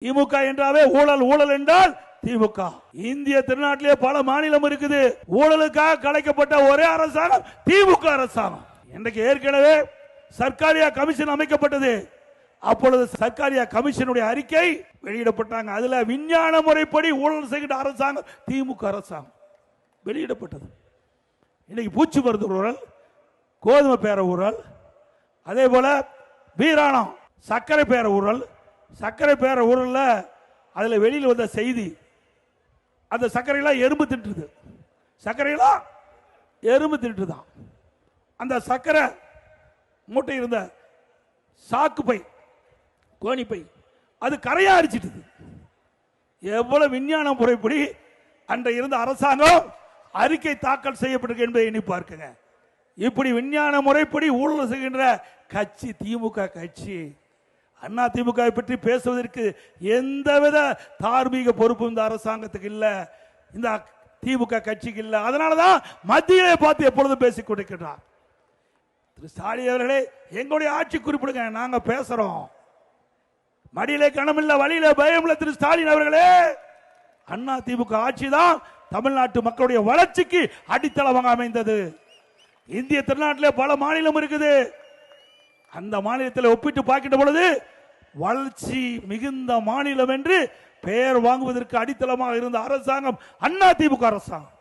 திமுக என்றாவே ஊழல், ஊழல் என்றால் திமுக. இந்திய திருநாட்டிலே பல மாநிலம் இருக்குது. ஊழலுக்காக கலைக்கப்பட்ட ஒரே அரசாங்கம் திமுக அரசாங்கம். இன்றைக்கு ஏற்கனவே சர்க்காரியா கமிஷன் அமைக்கப்பட்டது. அப்பொழுது சர்க்காரியா கமிஷனுடைய அறிக்கை வெளியிடப்பட்டாங்க. அதுல விஞ்ஞான முறைப்படி ஊழல் செய்கிற அரசாங்கம் திமுக அரசாங்கம் வெளியிடப்பட்டது. இன்னைக்கு பூச்சி மருந்து ஊழல், கோதுமை பேர ஊழல், அதே போல வீராணம் சர்க்கரை பேர ஊழல். சர்க்கரை பேர ஊழல்ல அதுல வெளியில் வந்த செய்தி, அந்த சர்க்கரையெல்லாம் எறும்பு தின்றுது. சர்க்கரையெல்லாம் எறும்பு தின்றுதான். அந்த சர்க்கரை மூட்டை இருந்த சாக்கு பை, கோணி பை, அது கரையா அரிச்சிட்டு. எவ்வளவு விஞ்ஞான முறைப்படி அன்றைய இருந்த அரசாங்கம் அறிக்கை தாக்கல் செய்யப்பட்டிருக்கு என்பதை எண்ணி பார்க்குங்க. இப்படி விஞ்ஞான முறைப்படி ஊழல் செய்கின்ற கட்சி திமுக கட்சி. அண்ணா திமுக பற்றி பேசுவதற்கு எந்தவித தார்மீக பொறுப்பும் இந்த அரசாங்கத்துக்கு இல்ல, இந்த திமுக கட்சிக்கு இல்ல. அதனாலதான் மத்தியிலே பார்த்து எப்பொழுதும் பேசிக் கொண்டிருக்கிறார். திரு ஸ்டாலின் அவர்களே, எங்களுடைய ஆட்சி குறிப்பிடுங்க, நாங்க பேசுறோம். மடியிலே கணமில்ல, வழியில பயம் இல்ல. திரு ஸ்டாலின் அவர்களே, அண்ணா திமுக ஆட்சி தான் தமிழ்நாட்டு மக்களுடைய வளர்ச்சிக்கு அடித்தளமாக அமைந்தது. இந்திய திருநாட்டிலே பல மாநிலம் இருக்குது. அந்த மாநிலத்தில் ஒப்பிட்டு பார்க்கின்ற பொழுது வளர்ச்சி மிகுந்த மாநிலம் என்று பெயர் வாங்குவதற்கு அடித்தளமாக இருந்த அரசாங்கம் அண்ணா திமுக அரசாங்கம்.